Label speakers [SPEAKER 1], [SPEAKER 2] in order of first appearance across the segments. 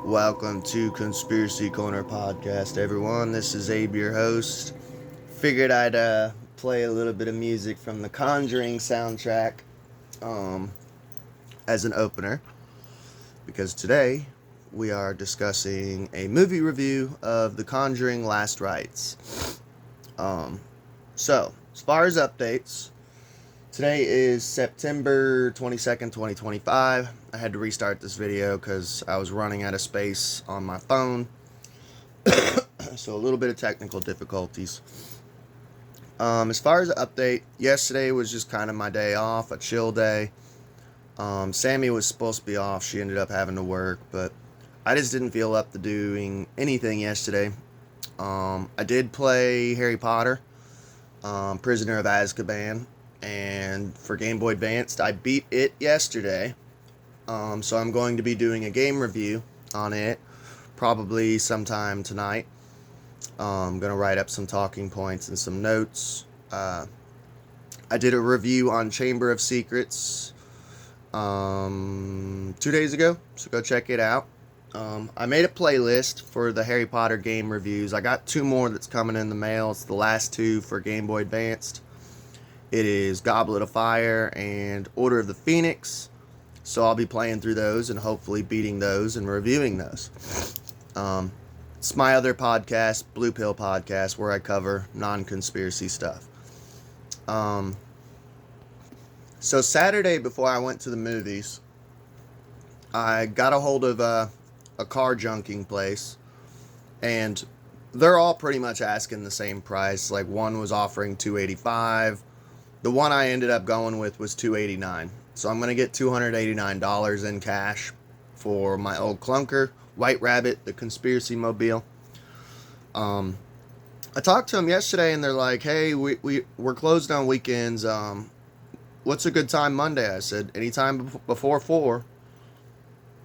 [SPEAKER 1] Welcome to Conspiracy Corner Podcast, everyone. This is Abe, your host. Figured I'd play a little bit of music from the Conjuring soundtrack as an opener, because today we are discussing a movie review of The Conjuring Last Rites. So, as far as updates, today is September 22nd, 2025. I had to restart this video because I was running out of space on my phone. So a little bit of technical difficulties. As far as the update, yesterday was just kind of my day off, a chill day. Sammy was supposed to be off. She ended up having to work, but I just didn't feel up to doing anything yesterday. I did play Harry Potter, Prisoner of Azkaban. And for Game Boy Advanced, I beat it yesterday. So I'm going to be doing a game review on it, probably sometime tonight. I'm going to write up some talking points and some notes. I did a review on Chamber of Secrets 2 days ago, so go check it out. I made a playlist for the Harry Potter game reviews. I got 2 more that's coming in the mail. It's the last 2 for Game Boy Advanced. It is Goblet of Fire and Order of the Phoenix. So I'll be playing through those and hopefully beating those and reviewing those. It's my other podcast, Blue Pill Podcast, where I cover non-conspiracy stuff. So Saturday before I went to the movies, I got a hold of a car junking place. And they're all pretty much asking the same price. Like one was offering $285. The one I ended up going with was $289. So I'm going to get $289 in cash for my old clunker, White Rabbit, the Conspiracy Mobile. I talked to them yesterday and they're like, hey, we're closed on weekends. What's a good time Monday? I said, anytime before 4.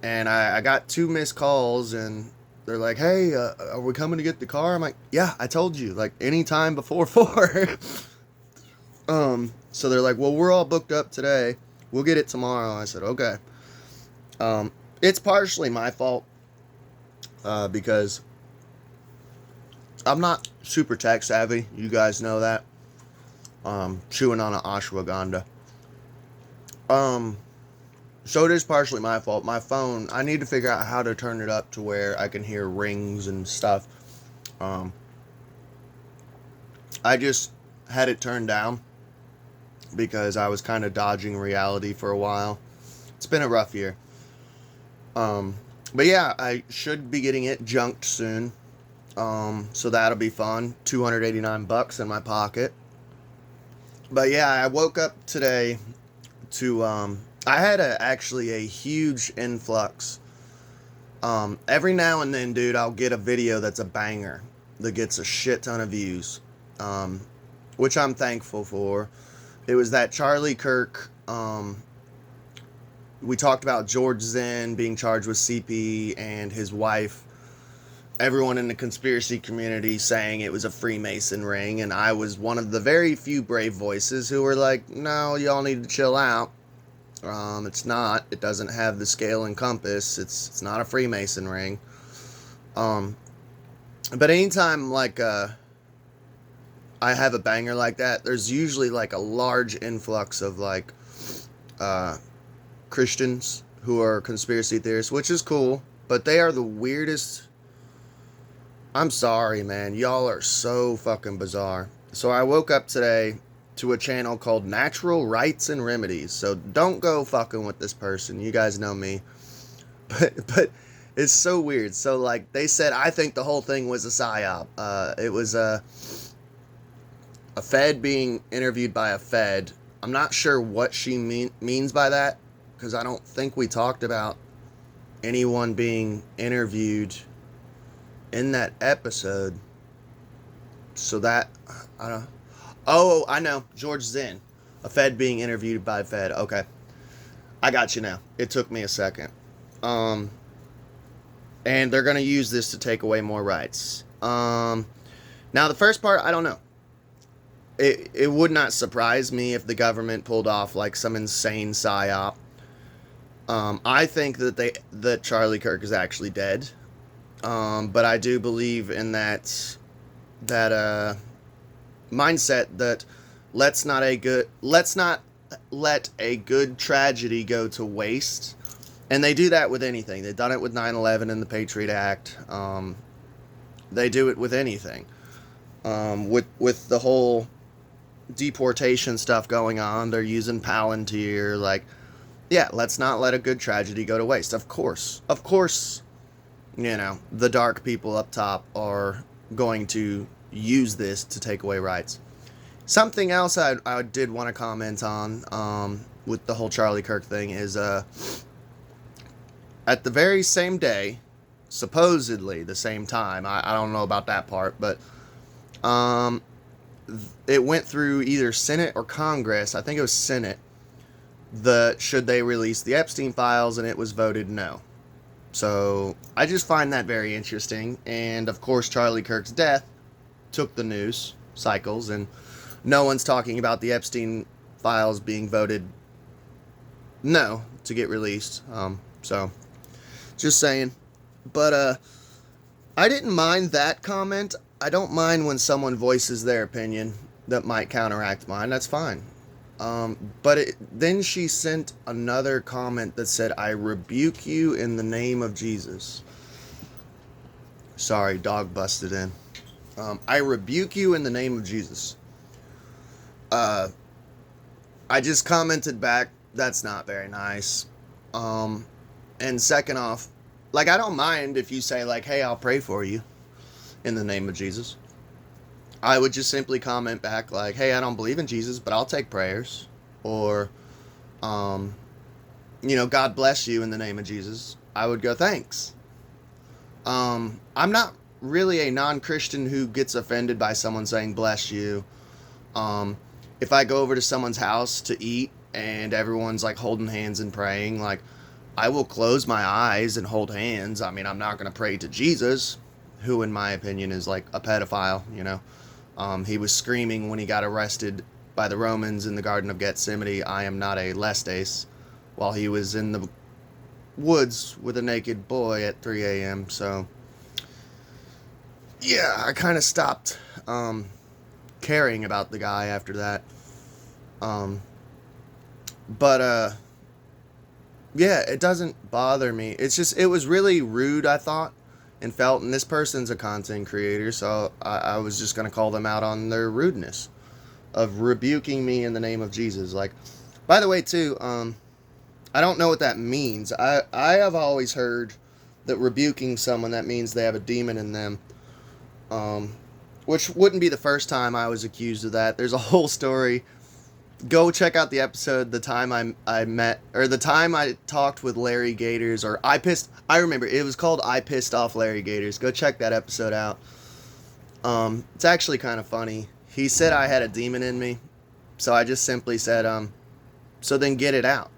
[SPEAKER 1] And I got 2 missed calls and they're like, hey, are we coming to get the car? I'm like, yeah, I told you, like anytime before 4. So they're like, well, we're all booked up today. We'll get it tomorrow. I said, okay. It's partially my fault, because I'm not super tech savvy. You guys know that. Chewing on an ashwagandha. So it is partially my fault. My phone, I need to figure out how to turn it up to where I can hear rings and stuff. I just had it turned down because I was kind of dodging reality for a while. It's been a rough year. But yeah, I should be getting it junked soon. So that'll be fun. $289 in my pocket. But yeah, I woke up today to, I had actually a huge influx. Every now and then, dude, I'll get a video that's a banger that gets a shit ton of views. Which I'm thankful for. It was that Charlie Kirk, we talked about George Zinn being charged with CP and his wife. Everyone in the conspiracy community saying it was a Freemason ring, and I was one of the very few brave voices who were like, no, y'all need to chill out. It's not. It doesn't have the scale and compass. It's not a Freemason ring. But anytime, like, I have a banger like that, there's usually like a large influx of like Christians who are conspiracy theorists, which is cool, but they are the weirdest. I'm sorry, man, y'all are so fucking bizarre. So I woke up today to a channel called Natural Rites and Remedies. So don't go fucking with this person. You guys know me. But it's so weird. So like they said, I think the whole thing was a psyop. It was a Fed being interviewed by a Fed. I'm not sure what she means by that, because I don't think we talked about anyone being interviewed in that episode. So that, I don't. Oh, I know. George Zinn. A Fed being interviewed by a Fed. Okay. I got you now. It took me a second. And they're going to use this to take away more rights. Now, the first part, I don't know. It would not surprise me if the government pulled off like some insane psyop. I think that Charlie Kirk is actually dead. But I do believe in that mindset that let's not let a good tragedy go to waste. And they do that with anything. They've done it with 9/11 and the Patriot Act. They do it with anything. With the whole deportation stuff going on, they're using Palantir. Like, yeah, let's not let a good tragedy go to waste. Of course, the dark people up top are going to use this to take away rights. Something else I did want to comment on with the whole Charlie Kirk thing is at the very same day, supposedly the same time, I don't know about that part, but it went through either Senate or Congress. I think it was Senate. Should they release the Epstein files, and it was voted no. So I just find that very interesting. And of course, Charlie Kirk's death took the news cycles, and no one's talking about the Epstein files being voted no to get released. So just saying. But I didn't mind that comment. I don't mind when someone voices their opinion that might counteract mine. That's fine. Then she sent another comment that said, "I rebuke you in the name of Jesus." Sorry, dog busted in. I rebuke you in the name of Jesus. I just commented back, that's not very nice. And second off, like, I don't mind if you say, like, hey, I'll pray for you in the name of Jesus. I would just simply comment back, like, hey, I don't believe in Jesus, but I'll take prayers. Or, God bless you in the name of Jesus. I would go, thanks. I'm not really a non-Christian who gets offended by someone saying bless you. If I go over to someone's house to eat and everyone's like holding hands and praying, like, I will close my eyes and hold hands. I mean, I'm not going to pray to Jesus, who in my opinion is like a pedophile, He was screaming when he got arrested by the Romans in the Garden of Gethsemane, "I am not a Lestes," while he was in the woods with a naked boy at 3 a.m. So, yeah, I kind of stopped caring about the guy after that. Yeah, it doesn't bother me. It's just, it was really rude, I thought, and felt, and this person's a content creator, so I was just going to call them out on their rudeness of rebuking me in the name of Jesus. Like, by the way, too, I don't know what that means. I have always heard that rebuking someone, that means they have a demon in them, which wouldn't be the first time I was accused of that. There's a whole story. Go check out the episode, the time the time I talked with Larry Gators, or I remember, it was called I Pissed Off Larry Gators. Go check that episode out. It's actually kind of funny. He said I had a demon in me, so I just simply said, so then get it out.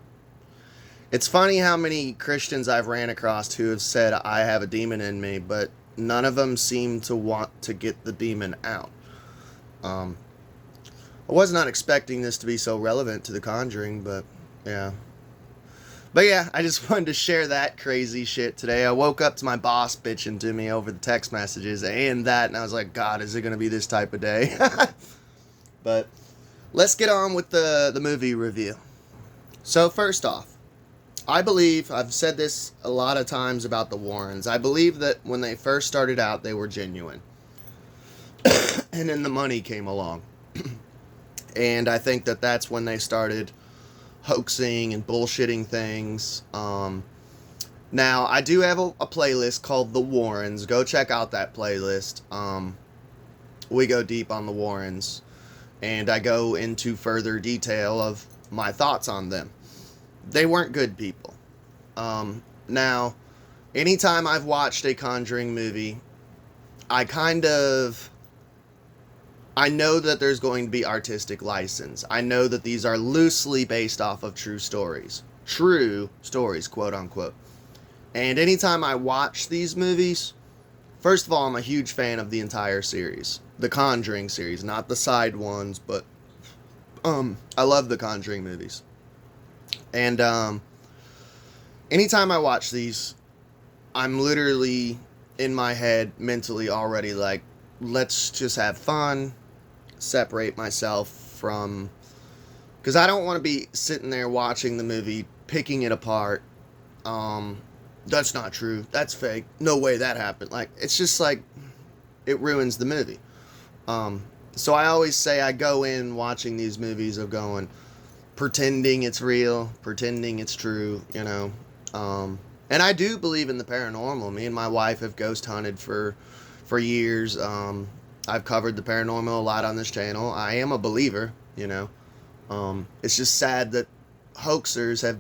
[SPEAKER 1] It's funny how many Christians I've ran across who have said I have a demon in me, but none of them seem to want to get the demon out. I was not expecting this to be so relevant to The Conjuring, but yeah. But yeah, I just wanted to share that crazy shit today. I woke up to my boss bitching to me over the text messages and I was like, God, is it going to be this type of day? But let's get on with the movie review. So first off, I believe, I've said this a lot of times about the Warrens, I believe that when they first started out, they were genuine. And then the money came along. And I think that that's when they started hoaxing and bullshitting things. Now, I do have a playlist called The Warrens. Go check out that playlist. We go deep on the Warrens. And I go into further detail of my thoughts on them. They weren't good people. Now, anytime I've watched a Conjuring movie, I know that there's going to be artistic license. I know that these are loosely based off of true stories. True stories, quote unquote. And anytime I watch these movies, first of all, I'm a huge fan of the entire series. The Conjuring series, not the side ones, but I love the Conjuring movies. And anytime I watch these, I'm literally in my head mentally already like, let's just have fun, separate myself from, because I don't want to be sitting there watching the movie, picking it apart. Um, that's not true. That's fake. No way that happened. Like, it's just like, it ruins the movie. Um, so I always say I go in watching these movies of going, pretending it's real, pretending it's true, you know. And I do believe in the paranormal. Me and my wife have ghost hunted for years. I've covered the paranormal a lot on this channel. I am a believer, you know. It's just sad that hoaxers have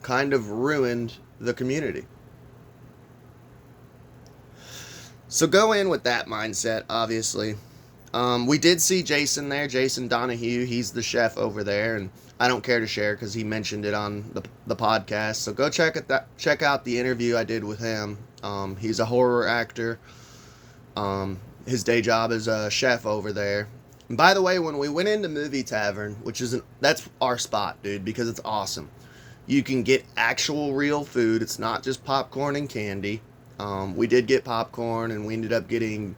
[SPEAKER 1] kind of ruined the community. So go in with that mindset, obviously. We did see Jason there, Jason Donahue. He's the chef over there, and I don't care to share because he mentioned it on the podcast. So go check out the interview I did with him. He's a horror actor. His day job is a chef over there. And by the way, when we went into Movie Tavern, that's our spot, dude, because it's awesome. You can get actual real food. It's not just popcorn and candy. We did get popcorn, and we ended up getting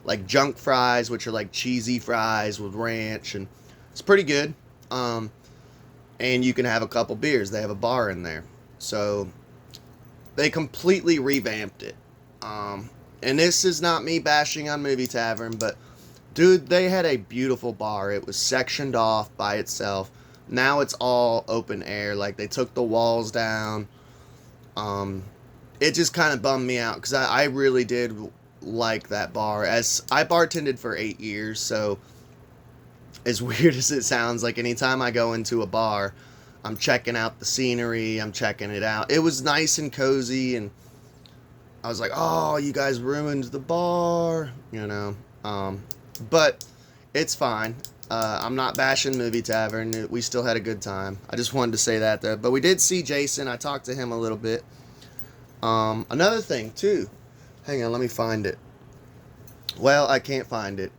[SPEAKER 1] like junk fries, which are like cheesy fries with ranch, and it's pretty good. And you can have a couple beers. They have a bar in there. So they completely revamped it. And this is not me bashing on Movie Tavern, but dude, they had a beautiful bar. It was sectioned off by itself. Now it's all open air. Like, they took the walls down. It just kind of bummed me out because I really did like that bar. As I bartended for 8 years, so as weird as it sounds, like anytime I go into a bar, I'm checking out the scenery, I'm checking it out. It was nice and cozy, and I was like, oh, you guys ruined the bar, you know. But it's fine. I'm not bashing Movie Tavern. We still had a good time. I just wanted to say that, though. But we did see Jason. I talked to him a little bit. Another thing, too. Hang on, let me find it. Well, I can't find it.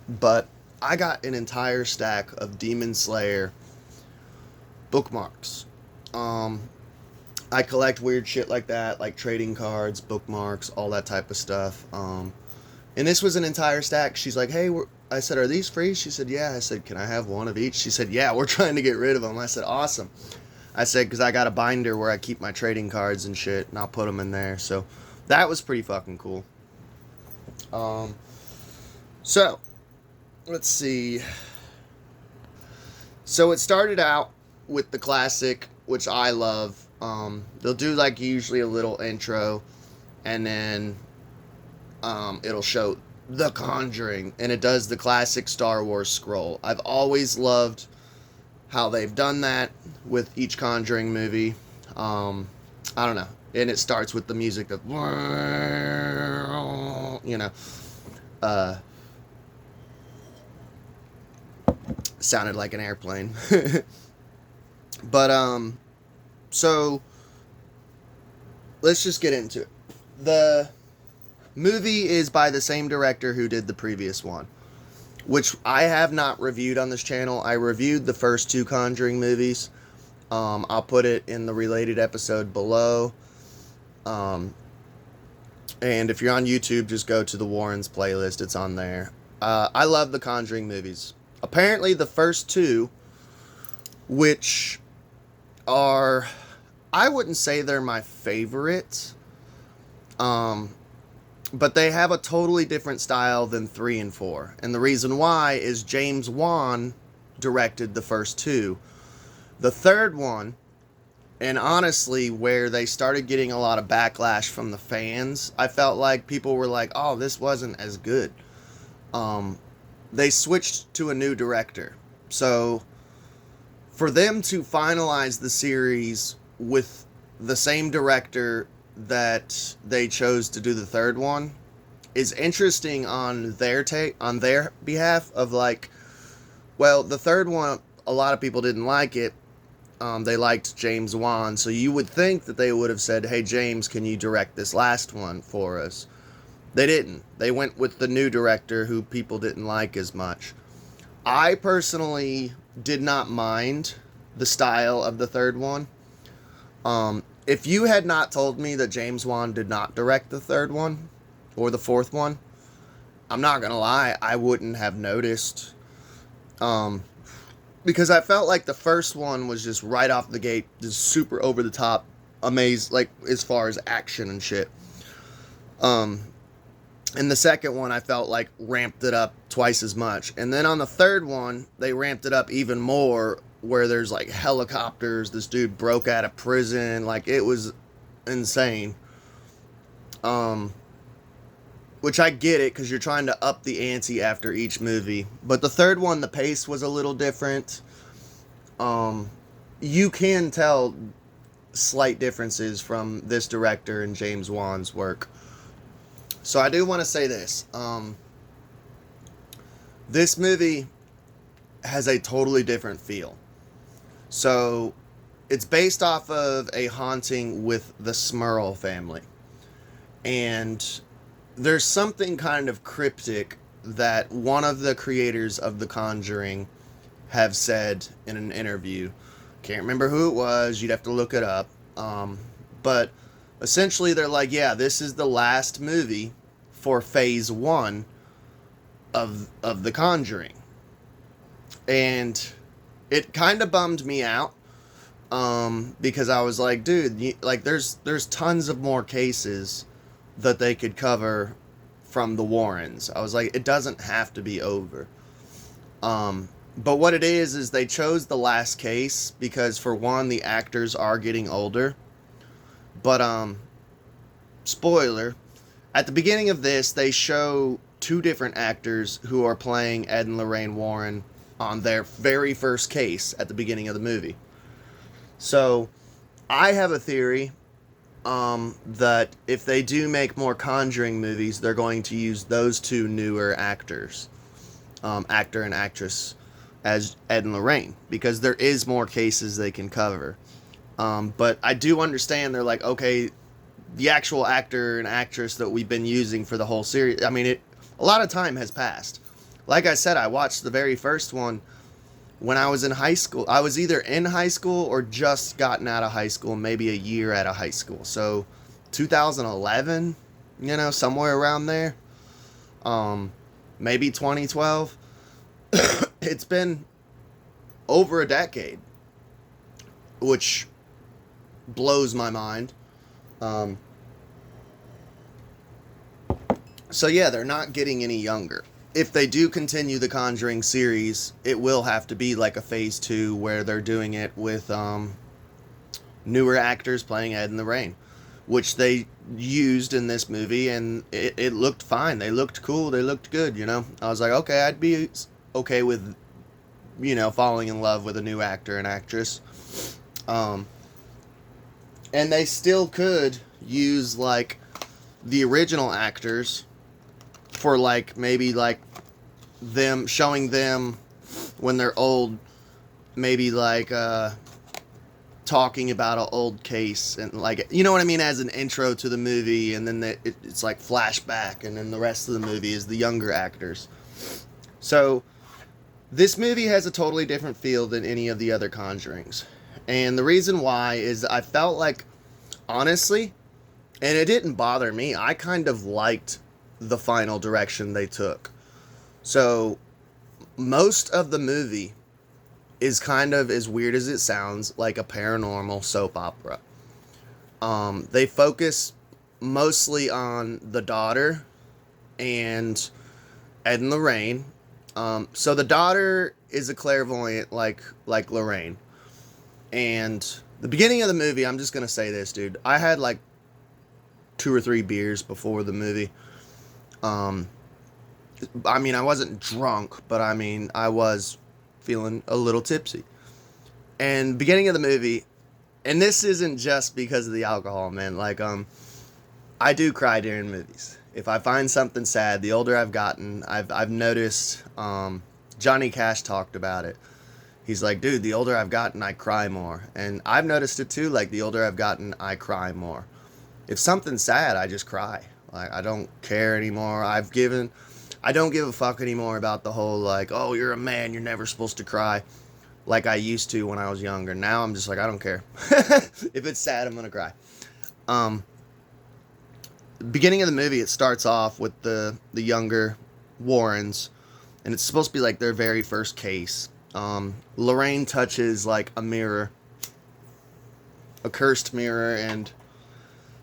[SPEAKER 1] But I got an entire stack of Demon Slayer bookmarks. I collect weird shit like that, like trading cards, bookmarks, all that type of stuff. And this was an entire stack. She's like, hey, I said, are these free? She said, yeah. I said, can I have one of each? She said, yeah, we're trying to get rid of them. I said, awesome. I said, because I got a binder where I keep my trading cards and shit, and I'll put them in there. So that was pretty fucking cool. So let's see. So it started out with the classic, which I love. They'll do like usually a little intro, and then it'll show The Conjuring, and it does the classic Star Wars scroll. I've always loved how they've done that with each Conjuring movie. I don't know. And it starts with the music of, you know, sounded like an airplane. But, so let's just get into it. The movie is by the same director who did the previous one, which I have not reviewed on this channel. I reviewed the first two Conjuring movies. I'll put it in the related episode below. And if you're on YouTube, just go to the Warrens playlist. It's on there. I love the Conjuring movies. Apparently the first two, which are, I wouldn't say they're my favorite, but they have a totally different style than 3 and 4. And the reason why is James Wan directed the first two. The third one, and honestly, where they started getting a lot of backlash from the fans, I felt like people were like, oh, this wasn't as good. They switched to a new director. So for them to finalize the series with the same director that they chose to do the third one is interesting on their behalf of, like, well, the third one, a lot of people didn't like it. They liked James Wan, so you would think that they would have said, hey, James, can you direct this last one for us? They didn't. They went with the new director who people didn't like as much. I personally did not mind the style of the third one. if you had not told me that James Wan did not direct the third one or the fourth one, I'm not gonna lie, I wouldn't have noticed. Because I felt like the first one was just right off the gate, just super over the top, amazing, like as far as action and shit. And the second one, I felt like ramped it up twice as much. And then on the third one, they ramped it up even more, where there's like helicopters. This dude broke out of prison. Like, it was insane. Which I get it, because you're trying to up the ante after each movie. But the third one, the pace was a little different. You can tell slight differences from this director and James Wan's work. So I do want to say this. This movie has a totally different feel. So it's based off of a haunting with the Smurl family. And there's something kind of cryptic that one of the creators of The Conjuring have said in an interview. Can't remember who it was. You'd have to look it up. But essentially, they're like, yeah, this is the last movie for phase 1 of The Conjuring. And it kind of bummed me out, because I was like, dude, like there's tons of more cases that they could cover from the Warrens. I was like, it doesn't have to be over. But what it is they chose the last case because, for one, the actors are getting older. But, spoiler, at the beginning of this, they show 2 different actors who are playing Ed and Lorraine Warren on their very first case at the beginning of the movie. So, I have a theory, that if they do make more Conjuring movies, they're going to use those 2 newer actors, actor and actress, as Ed and Lorraine, because there is more cases they can cover. But I do understand, they're like, okay, the actual actor and actress that we've been using for the whole series, I mean, a lot of time has passed. Like I said, I watched the very first one when I was in high school. I was either in high school or just gotten out of high school, maybe a year out of high school. So 2011, somewhere around there. Maybe 2012. It's been over a decade, which blows my mind. So yeah, they're not getting any younger. If they do continue the Conjuring series, it will have to be like a phase 2 where they're doing it with newer actors playing Ed and Lorraine, which they used in this movie, and it looked fine. They looked cool. They looked good, I was like, okay, I'd be okay with, falling in love with a new actor and actress. And they still could use, like, the original actors for, like, maybe, like, them, showing them when they're old, maybe, like, talking about an old case, and, like, you know what I mean, as an intro to the movie, and then it's, like, flashback, and then the rest of the movie is the younger actors. So, this movie has a totally different feel than any of the other Conjurings. And the reason why is I felt like, honestly, and it didn't bother me, I kind of liked the final direction they took. So, most of the movie is kind of, as weird as it sounds, like a paranormal soap opera. They focus mostly on the daughter and Ed and Lorraine. So the daughter is a clairvoyant like Lorraine. And the beginning of the movie, I'm just going to say this, dude. I had like 2 or 3 beers before the movie. I mean, I wasn't drunk, but I mean, I was feeling a little tipsy. And beginning of the movie, and this isn't just because of the alcohol, man. Like, I do cry during movies. If I find something sad, the older I've gotten, I've noticed, Johnny Cash talked about it. He's like, dude, the older I've gotten, I cry more. And I've noticed it too, like, the older I've gotten, I cry more. If something's sad, I just cry. Like, I don't care anymore. I don't give a fuck anymore about the whole, like, oh, you're a man, you're never supposed to cry. like I used to when I was younger. Now I'm just like, I don't care. If it's sad, I'm gonna cry. Um, Beginning of the movie, it starts off with the younger Warrens, and it's supposed to be like their very first case. Lorraine touches like a mirror, a cursed mirror, and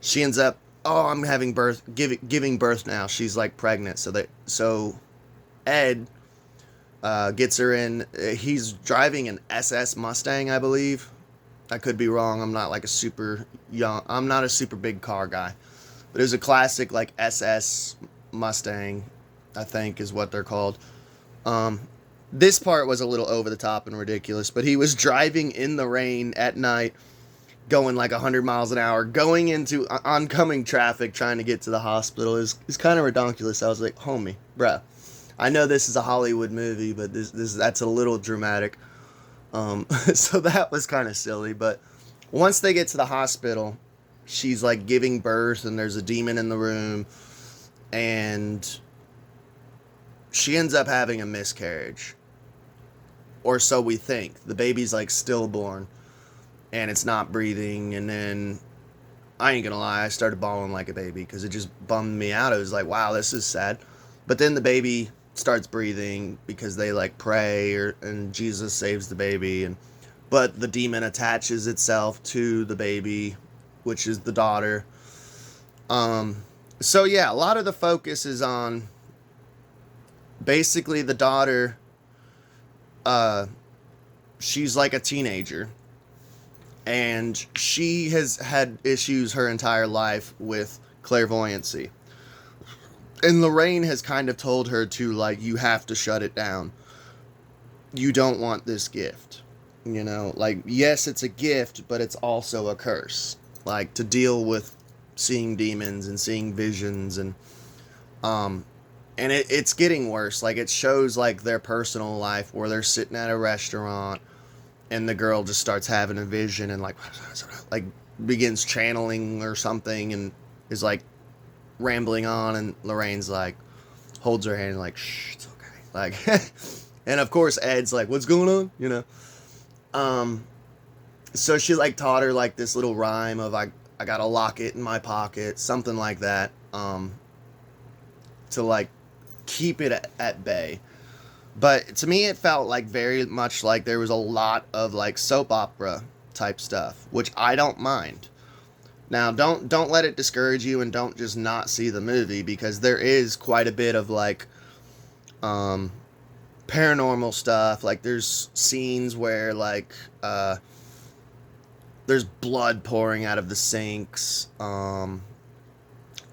[SPEAKER 1] she ends up, oh, I'm having birth, giving birth now. She's like pregnant, so Ed gets her in. He's driving an SS Mustang, I believe. I could be wrong. I'm not like a super young. I'm not a super big car guy, but it was a classic like SS Mustang, I think is what they're called. Um, this part was a little over the top and ridiculous, but he was driving in the rain at night, going like 100 miles an hour, going into oncoming traffic, trying to get to the hospital. Is kind of ridiculous. I was like, homie, bruh. I know this is a Hollywood movie, but that's a little dramatic. So that was kind of silly. But once they get to the hospital, she's like giving birth, and there's a demon in the room, and she ends up having a miscarriage, or so we think. The baby's like stillborn, and it's not breathing. And then I ain't gonna lie, I started bawling like a baby because it just bummed me out. It was like, wow, this is sad. But then the baby starts breathing because they like pray, and Jesus saves the baby, but the demon attaches itself to the baby, which is the daughter. So yeah, a lot of the focus is on basically the daughter. She's like a teenager, and she has had issues her entire life with clairvoyancy. And Lorraine has kind of told her to, like, you have to shut it down. You don't want this gift. You know, like, yes, it's a gift, but it's also a curse. Like, to deal with seeing demons and seeing visions, and it's getting worse. Like, it shows, like, their personal life where they're sitting at a restaurant, and the girl just starts having a vision and, like begins channeling or something, and is, like, rambling on, and Lorraine's like holds her hand like, shh, it's okay, like and of course Ed's like, what's going on, you know. So she like taught her like this little rhyme of I got a locket in my pocket, something like that, to like keep it at bay. But to me it felt like very much like there was a lot of like soap opera type stuff, which I don't mind. Now, don't let it discourage you, and don't just not see the movie, because there is quite a bit of like paranormal stuff. Like there's scenes where like there's blood pouring out of the sinks. You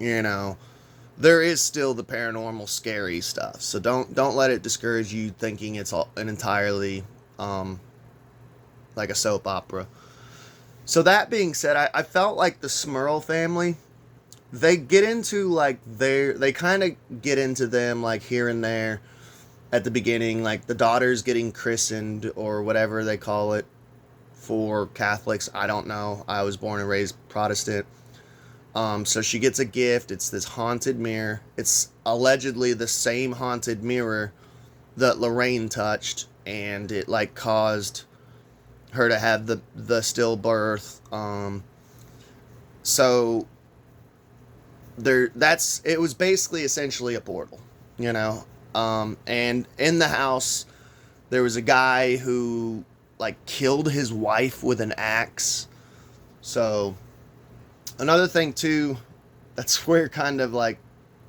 [SPEAKER 1] know, there is still the paranormal scary stuff. So don't let it discourage you thinking it's an entirely like a soap opera. So that being said, I felt like the Smurl family, they get into like they kind of get into them like here and there at the beginning, like the daughter's getting christened or whatever they call it for Catholics. I don't know. I was born and raised Protestant. So she gets a gift. It's this haunted mirror. It's allegedly the same haunted mirror that Lorraine touched, and it like caused her to have the stillbirth. So it was basically essentially a portal, you know. And in the house there was a guy who like killed his wife with an axe. So another thing too, that's where kind of like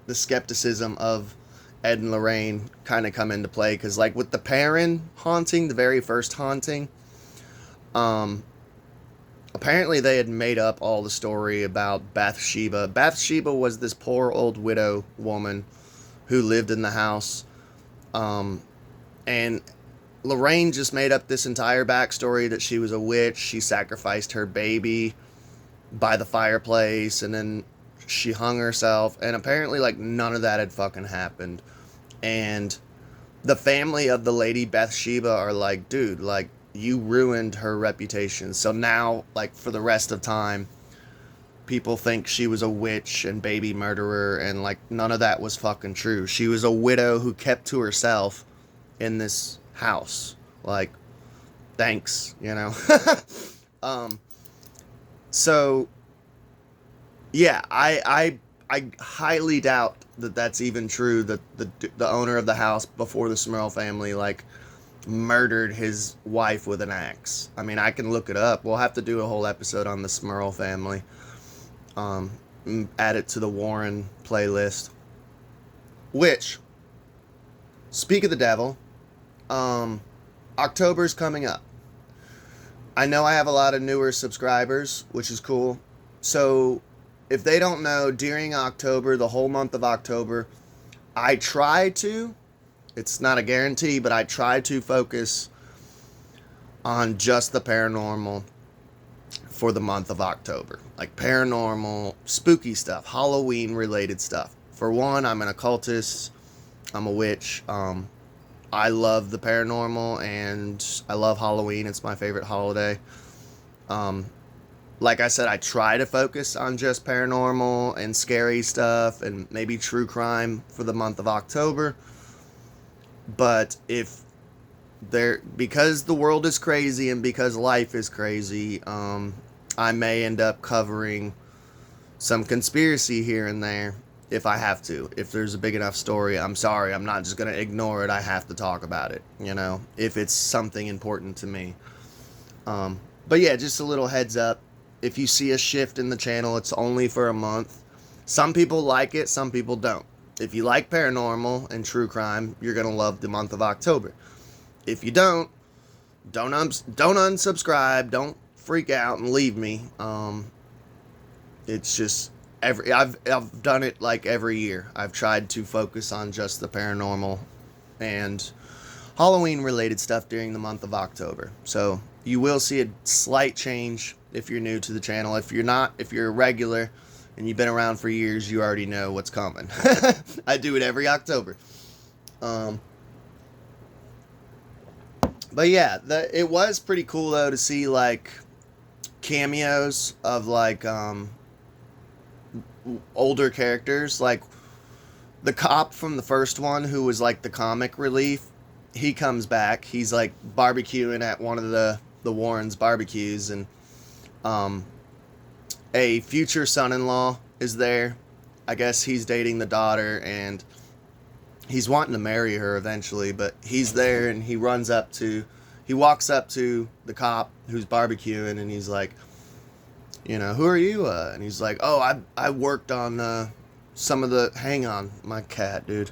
[SPEAKER 1] the skepticism of Ed and Lorraine kind of come into play, because like with the Perrin haunting, the very first haunting, apparently they had made up all the story about Bathsheba. Bathsheba was this poor old widow woman who lived in the house. And Lorraine just made up this entire backstory that she was a witch. She sacrificed her baby by the fireplace, and then she hung herself. And apparently, like, none of that had fucking happened. And the family of the lady Bathsheba are like, dude, like, you ruined her reputation. So now, like, for the rest of time, people think she was a witch and baby murderer, and like none of that was fucking true. She was a widow who kept to herself in this house. Like, thanks, you know. um, so yeah, I highly doubt that that's even true. That the owner of the house before the Smurl family like murdered his wife with an axe. I mean, I can look it up. We'll have to do a whole episode on the Smurl family. Um, Add it to the Warren playlist. Which, speak of the devil, October's coming up. I know I have a lot of newer subscribers, which is cool. So, if they don't know, during October, the whole month of October, I try to, it's not a guarantee, but I try to focus on just the paranormal for the month of October. Like paranormal, spooky stuff, Halloween related stuff. For one, I'm an occultist, I'm a witch. I love the paranormal and I love Halloween. It's my favorite holiday. Like I said, I try to focus on just paranormal and scary stuff and maybe true crime for the month of October. But because the world is crazy and because life is crazy, I may end up covering some conspiracy here and there if I have to. If there's a big enough story, I'm sorry, I'm not just going to ignore it. I have to talk about it, you know, if it's something important to me. But yeah, just a little heads up. If you see a shift in the channel, it's only for a month. Some people like it, some people don't. If you like paranormal and true crime, you're going to love the month of October. If you don't unsubscribe, don't freak out and leave me. It's just I've done it like every year. I've tried to focus on just the paranormal and Halloween related stuff during the month of October. So you will see a slight change if you're new to the channel. If you're a regular and you've been around for years, you already know what's coming. I do it every October. But yeah, it was pretty cool though to see like cameos of like older characters, like the cop from the first one who was like the comic relief. He comes back. He's like barbecuing at one of the Warrens barbecues, and a future son-in-law is there. I guess he's dating the daughter and he's wanting to marry her eventually, but he's there and he walks up to the cop who's barbecuing and he's like, you know, who are you? And he's like, oh, I worked on some of the, hang on, my cat, dude.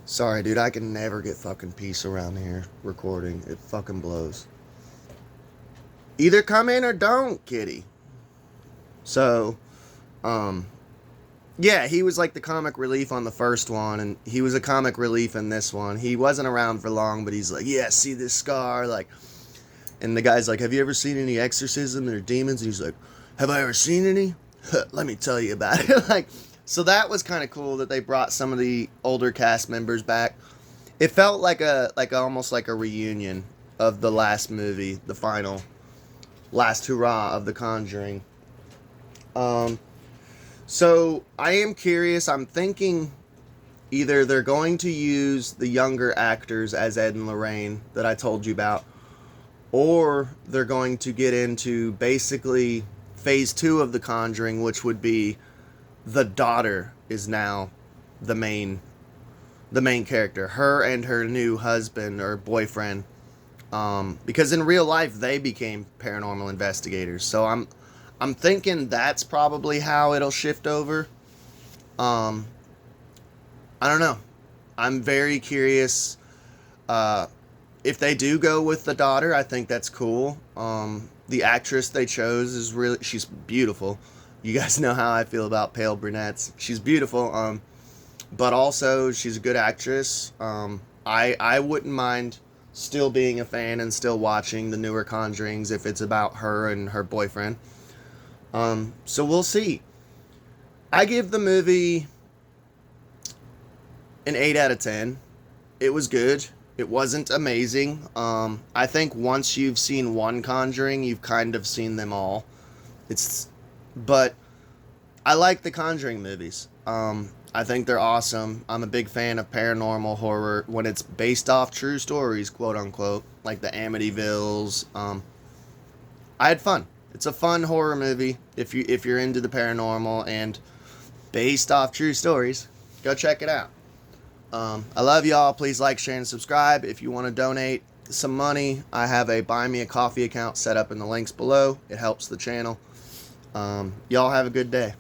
[SPEAKER 1] Sorry, dude, I can never get fucking peace around here recording. It fucking blows. Either come in or don't, kitty. So, yeah, he was like the comic relief on the first one, and he was a comic relief in this one. He wasn't around for long, but he's like, yeah, see this scar? Like, and the guy's like, have you ever seen any exorcism or demons? And he's like, have I ever seen any? Let me tell you about it. Like, so that was kind of cool that they brought some of the older cast members back. It felt like almost like a reunion of the last movie, the final last hurrah of The Conjuring. So I am curious. I'm thinking either they're going to use the younger actors as Ed and Lorraine that I told you about, or they're going to get into basically phase 2 of The Conjuring, which would be the daughter is now the main character, her and her new husband or boyfriend, because in real life they became paranormal investigators. So I'm thinking that's probably how it'll shift over. I don't know. I'm very curious. If they do go with the daughter, I think that's cool. The actress they chose is she's beautiful. You guys know how I feel about pale brunettes. She's beautiful. But also she's a good actress. I wouldn't mind still being a fan and still watching the newer Conjurings if it's about her and her boyfriend. So we'll see. I give the movie an 8 out of 10. It was good. It wasn't amazing. I think once you've seen one Conjuring, you've kind of seen them all. But I like the Conjuring movies. I think they're awesome. I'm a big fan of paranormal horror when it's based off true stories, quote unquote, like the Amityvilles. I had fun. It's a fun horror movie if you're into the paranormal and based off true stories. Go check it out. I love y'all. Please like, share, and subscribe. If you want to donate some money, I have a Buy Me a Coffee account set up in the links below. It helps the channel. Y'all have a good day.